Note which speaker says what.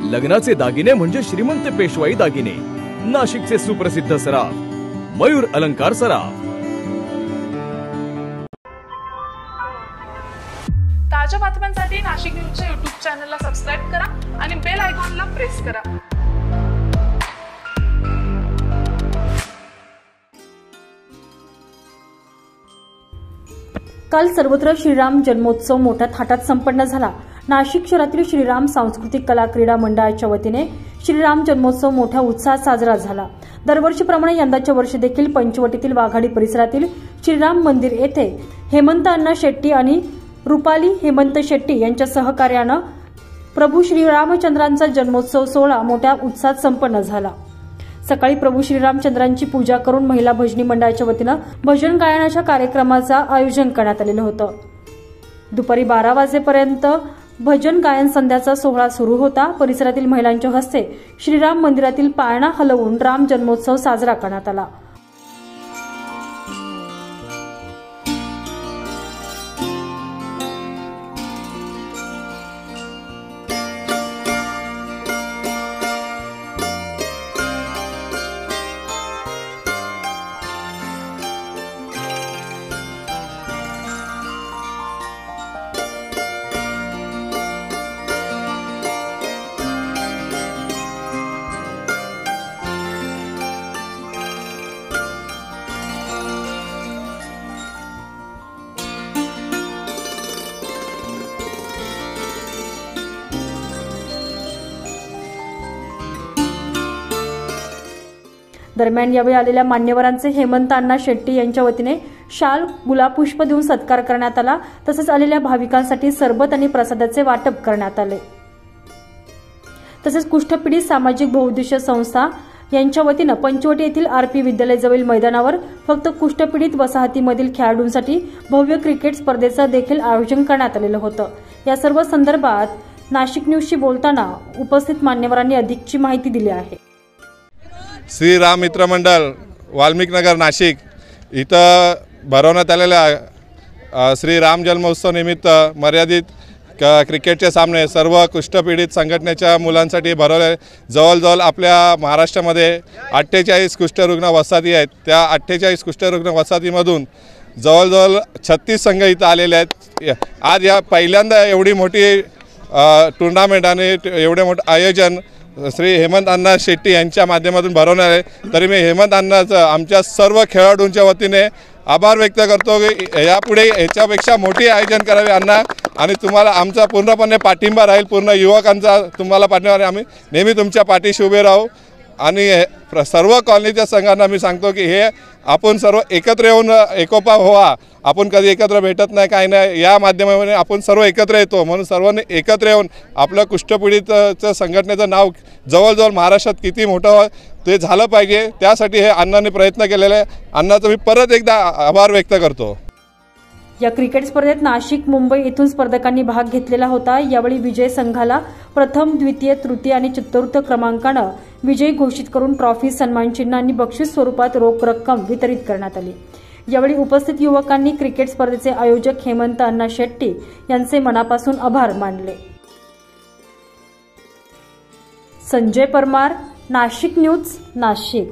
Speaker 1: लग्नाचे दागिने म्हणजे श्रीमंत पेशवाई दागिने, नाशिकचे सुप्रसिद्ध सराफ मयूर अलंकार सराफ।
Speaker 2: ताज्या बातम्यांसाठी नाशिक न्यूजच्या YouTube चॅनलला सबस्क्राइब करा आणि बेल आयकॉनला प्रेस करा।
Speaker 3: काल सर्वत्र श्रीराम जन्मोत्सव मोठ्या थाटात संपन्न झाला। नाशिक शहरातील श्रीराम सांस्कृतिक कला क्रीडा मंडळाच्या वतीने श्रीराम जन्मोत्सव मोठ्या उत्साहात साजरा झाला। दरवर्षीप्रमाणे यंदाच्या वर्षी देखील पंचवटीतील वाघाडी परिसरातील श्रीराम मंदिर येथे हेमंत अण्णा शेट्टी आणि रुपाली हेमंत शेट्टी यांच्या सहकार्याने प्रभू श्रीरामचंद्रांचा जन्मोत्सव सोहळा मोठ्या उत्साहात संपन्न झाला। सकाळी प्रभू श्रीरामचंद्रांची पूजा करून महिला भजनी मंडळाच्या वतीने भजन गायनाच्या कार्यक्रमाचं आयोजन करण्यात आलेलं होतं। दुपारी 12 वाजेपर्यंत भजन गायन संध्याचा सोहळा सुरू होता। परिसरातील महिलांच्या हस्ते श्रीराम मंदिरातील पाळणा हलवून राम जन्मोत्सव साजरा करण्यात आला। दरम्यान यावेळी आलेल्या मान्यवरांचे हेमंत अण्णा शेट्टी यांच्या वतीने शाल गुलाब पुष्प देऊन सत्कार करण्यात आला। तसेच आलेल्या भाविकांसाठी सरबत आणि प्रसादाचे वाटप करण्यात आले। तसेच कुष्ठपीडित सामाजिक बहुउद्देशीय संस्था यांच्या वतीने पंचवटी येथील आरपी विद्यालयाजवळील मैदानावर फक्त कुष्ठपीडित वसाहतीमधील खेळाडूंसाठी भव्य क्रिकेट स्पर्धेचं देखील आयोजन करण्यात आलेलं होतं। या सर्व संदर्भात नाशिक न्यूजशी बोलताना उपस्थित मान्यवरांनी अधिकची माहिती दिली आहे।
Speaker 4: श्री राम मित्र मंडळ वाल्मिक नगर नाशिक इथं भरवण्यात आलेल्या श्री राम जन्मोत्सव निमित्त मर्यादित क्रिकेटचे सामने सर्व कुष्ठपीडित संघटनेच्या मुलांसाठी भरवले। जवळजवळ आपल्या महाराष्ट्रामध्ये 48 कुष्ठरुग्ण वसाहती आहेत। त्या 48 कुष्ठरुग्ण वसाहतीमधून जवळजवळ 36 संघ इथं आलेले आहेत। आज या पहिल्यांदा एवढी मोठी टुर्नामेंट आणि एवढे मोठं आयोजन श्री हेमंत अण्णा शेट्टी यांच्या माध्यमातून भरवणार आहे। तरी मी हेमंत अण्णाचं आमच्या सर्व खेळाडूंच्या वतीने आभार व्यक्त करतो की यापुढे याच्यापेक्षा मोठी आयोजन करावे अण्णा, आणि तुम्हाला आमचा पूर्णपणे पाठिंबा राहील। पूर्ण युवकांचा तुम्हाला पाठिंबा राहील। आम्ही नेहमी तुमच्या पाठीशी उभे राहू आणि सर्व कॉलनीच्या संघांना मी सांगतो की हे आपण सर्व एकत्र येऊन एकोपा व्हावा। आपण कधी एकत्र भेटत नाही, काही नाही, या माध्यमाने आपण सर्व एकत्र येतो। म्हणून सर्वांनी एकत्र येऊन आपलं कुष्ठपीडितचं संघटनेचं नाव जवळजवळ महाराष्ट्रात किती मोठं ते झालं पाहिजे, त्यासाठी हे अण्णांनी प्रयत्न केलेले आहे। अण्णाचं मी परत एकदा आभार व्यक्त करतो।
Speaker 3: या क्रिकेट स्पर्धेत नाशिक मुंबई येथून स्पर्धकांनी भाग घेतलेला होता। यावेळी विजय संघाला प्रथम, द्वितीय, तृतीय आणि चतुर्थ क्रमांकानं विजयी घोषित करून ट्रॉफी, सन्मानचिन्ह आणि बक्षीस स्वरूपात रोख रक्कम वितरित करण्यात आली। यावेळी उपस्थित युवकांनी क्रिकेट स्पर्धेचे आयोजक हेमंत अण्णा शेट्टी यांचे मनापासून आभार मानले। संजय परमार, नाशिक न्यूज, नाशिक।